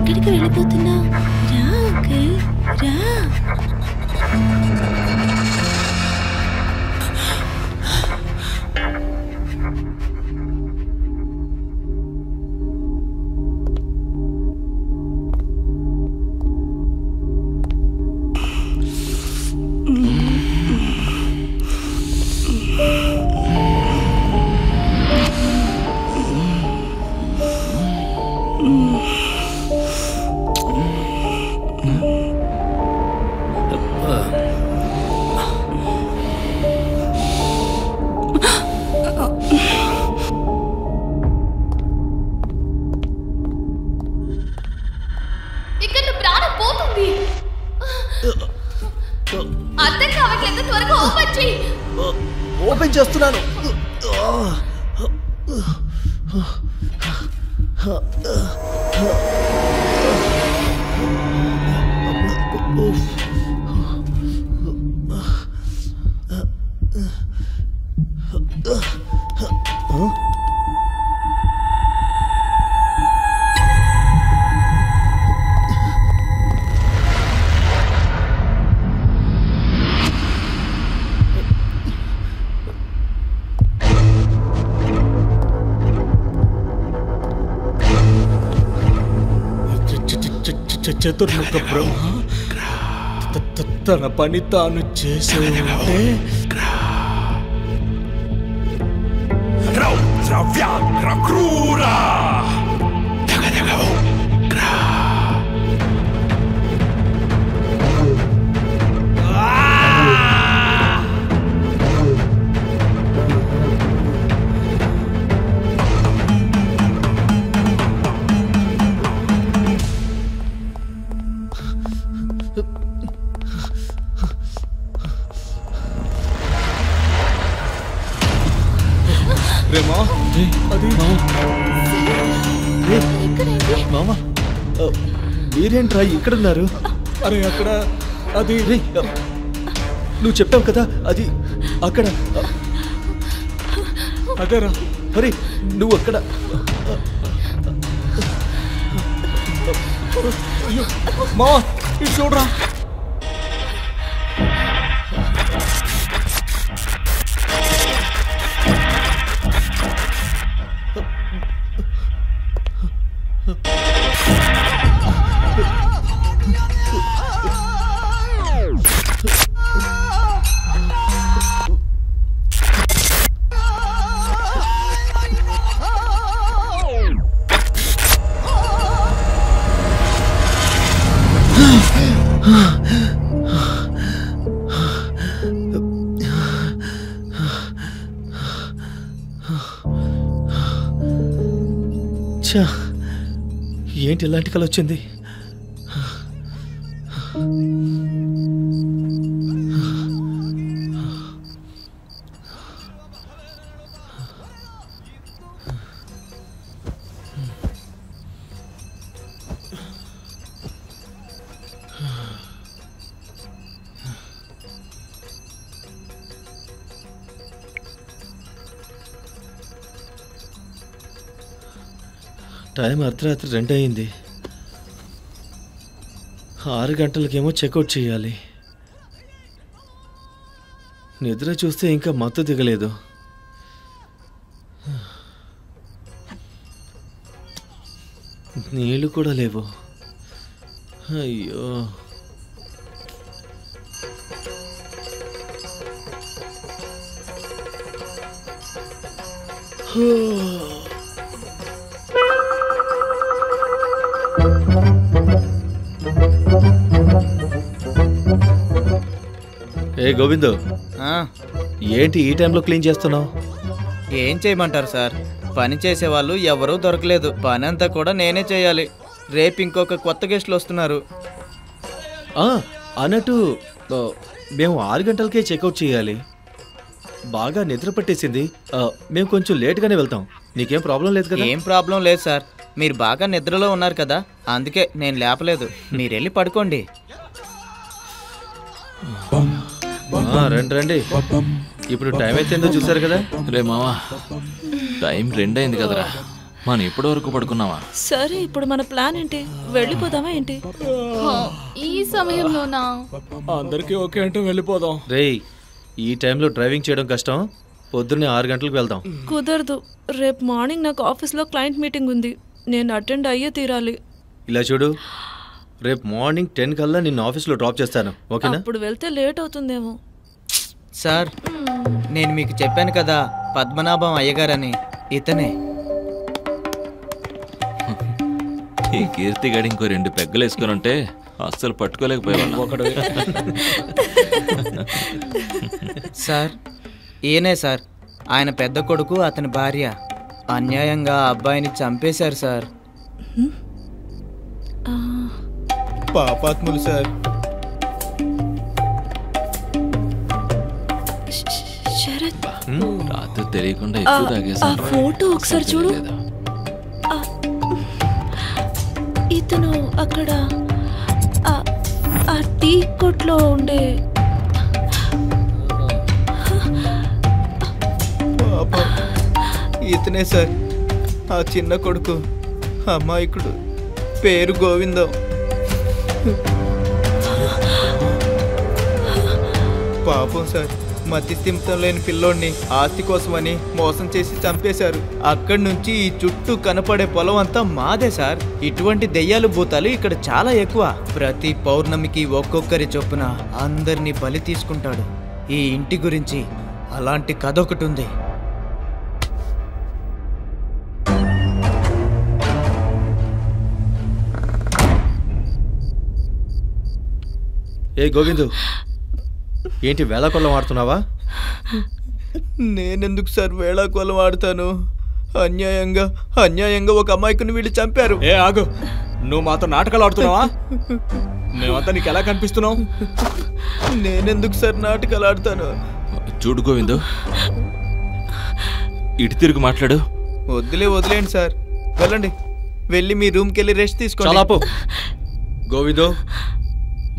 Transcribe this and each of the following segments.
ఎక్కడికి వెళ్ళిపోతున్నావు? రా అంకుల్, రా. ఓపెన్ చేస్తున్నాను. చతుర్ముఖ బ్రహ్మ తన పని తాను చేసే మామా, మీరేంట్రా ఇక్కడున్నారు? అరే అక్కడ అది నువ్వు చెప్పావు కదా, అది అక్కడ అదేరా. అరే నువ్వు అక్కడ మావా ఇది చూడరా. ఏంటి ఇలాంటి కళ వచ్చింది? టైం అర్ధరాత్రి 2 అయింది. 6 గంటలకేమో చెక్అవుట్ చేయాలి. నిద్ర చూస్తే ఇంకా మత్తు దిగలేదు. నీళ్ళు కూడా లేవు. అయ్యో, ఏ గోవిందు, ఏంటి ఈ టైంలో క్లీన్ చేస్తున్నావు? ఏం చేయమంటారు సార్, పని చేసేవాళ్ళు ఎవరూ దొరకలేదు. పని అంతా కూడా నేనే చేయాలి. రేపు ఇంకొక కొత్త గెస్టులు వస్తున్నారు. అన్నట్టు మేము 6 గంటలకే చెక్అవుట్ చేయాలి. బాగా నిద్ర పట్టేసింది. మేము కొంచెం లేట్గానే వెళ్తాం. నీకేం ప్రాబ్లం లేదు కదా? ఏం ప్రాబ్లం లేదు సార్, మీరు బాగా నిద్రలో ఉన్నారు కదా, అందుకే నేను లేపలేదు. మీరు వెళ్ళి పడుకోండి. రండి రండి. ఇప్పుడు టైం అయితే చూసారు కదా. రే మావా, టైం 2 అయింది కదరా. మనం ఎప్పటి వరకు పడుకున్నావా? సరే ఇప్పుడు మన ప్లాన్ ఏంటి? వెళ్ళిపోదామా ఏంటి? ఈ సమయంలోనా? అందరికీ ఓకే అంటే వెళ్ళిపోదాం. రేయ్, ఈ టైంలో డ్రైవింగ్ చేయడం కష్టం. పొద్దున్నే 6 గంటలకు వెళ్దాం. కుదరదు. రేపు మార్నింగ్ నాకు ఆఫీస్లో క్లయింట్ మీటింగ్ ఉంది. నేను అటెండ్ అయ్యే తీరాలి. ఇలా చూడు, రేపు మార్నింగ్ 10 కల్లా నిన్ను ఆఫీస్లో డ్రాప్ చేస్తాను, ఓకేనా? అప్పుడు వెళ్తే లేట్ అవుతుందేమో. సార్, నేను మీకు చెప్పాను కదా పద్మనాభం అయ్యగారని, ఇతనే. ఈ కీర్తి గడి ఇంకో 2 పెగ్గలు వేసుకుని ఉంటే అస్సలు పట్టుకోలేకపోయేవాళ్ళం. సార్, ఈయనే సార్, ఆయన పెద్ద కొడుకు, అతని భార్య అన్యాయంగా ఆ అబ్బాయిని చంపేశారు సార్. పాపాత్ములు సార్. శరత్, రాత్రి తెలియకుండా ఎక్కువ ఆ తాగేసాను. ఫోటో ఒకసారి చూడు. ఇతను అక్కడ ఆ టీ కొట్లో ఉండే ఇతనే సార్, ఆ చిన్న కొడుకు, అమాయకుడు, పేరు గోవిందం. పాపం సార్, మతి స్థిమితం లేని పిల్లోడిని ఆస్తి కోసమని మోసం చేసి చంపేశారు. అక్కడి నుంచి ఈ చుట్టూ కనపడే పొలం అంతా మాదే సార్. ఇటువంటి దెయ్యాలు భూతాలు ఇక్కడ చాలా ఎక్కువ. ప్రతి పౌర్ణమికి ఒక్కొక్కరి చొప్పున అందరినీ బలి తీసుకుంటాడు. ఈ ఇంటి గురించి అలాంటి కథ ఒకటి ఉంది. ఏ గోవిందు, ఏంటి వేళాకొల్లం ఆడుతున్నావా? నేనెందుకు సార్ వేళాకోలం ఆడతాను? అన్యాయంగా ఒక అమాయకుని వీళ్ళు చంపారు. ఏ ఆగు, నువ్వు మాతో నాటకాలు ఆడుతున్నావా? మేమంతా నీకు ఎలా కనిపిస్తున్నావు? నేనెందుకు సార్ నాటకాలు ఆడతాను? చూడు గోవిందు, ఇటు తిరిగి మాట్లాడు. వదిలేండి సార్, వెళ్ళండి. వెళ్ళి మీ రూమ్కి వెళ్ళి రెస్ట్ తీసుకోండి. చాలాపు గోవిందు,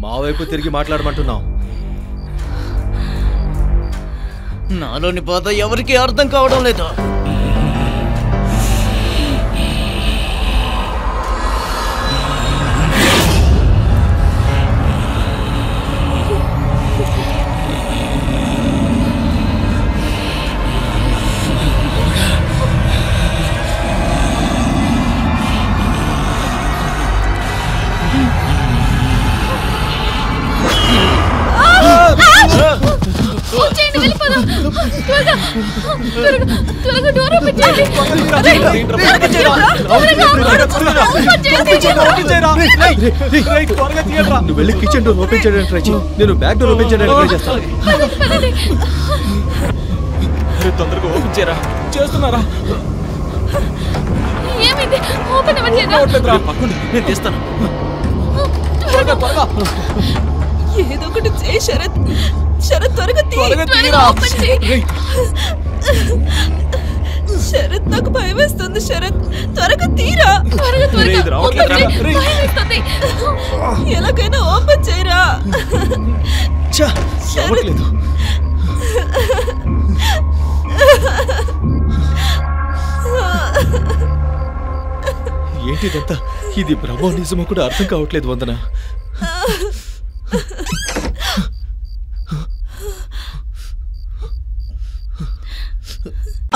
మా వైపు తిరిగి మాట్లాడమంటున్నావు. నాలోని బాధ ఎవరికి అర్థం కావడం లేదు. త్వరగా డోర్ ఓపెన్ చేయండి. నువ్వు వెళ్ళి కిచెన్ డోర్ ఓపెన్ చేయడానికి ట్రై చేయి, నేను బ్యాక్ డోర్ ఓపెన్ చేయడానికి ట్రై చేస్తాను. తొందరగా ఓపెన్ చేయరా. చేస్తున్నారా? ఏమైంది? ఓపెన్ అవ్వట్లేదా? పక్కండి, నేను తీస్తాను. ఏదో ఒకటి చేయి శరత్. శరత్, త్వరగా ఓపెన్ చేయి. శరత్, నాకు భయం వేస్తుంది. శరత్, త్వరగా తీరా. త్వరగా ఓపెన్ చేయి. భయం వేస్తుంది. ఎలాగైనా ఓపెన్ చేయరా. అవ్వట్లేదు. ఏంటిదంతా? ఇది బ్రహ్మ నిజమో కూడా అర్థం కావట్లేదు వందన.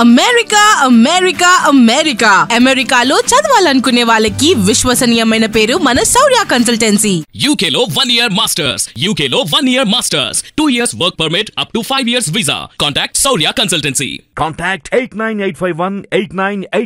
అమెరికా అమెరికా అమెరికా అమెరికాలో చదవాలనుకునే వాళ్ళకి విశ్వసనీయమైన పేరు మన శౌర్య కన్సల్టెన్సీ. UK లో 1 year masters. UK లో 1 year masters. 2 years work permit up to 5 years visa. Contact Saurya Consultancy. Contact 89851 89851.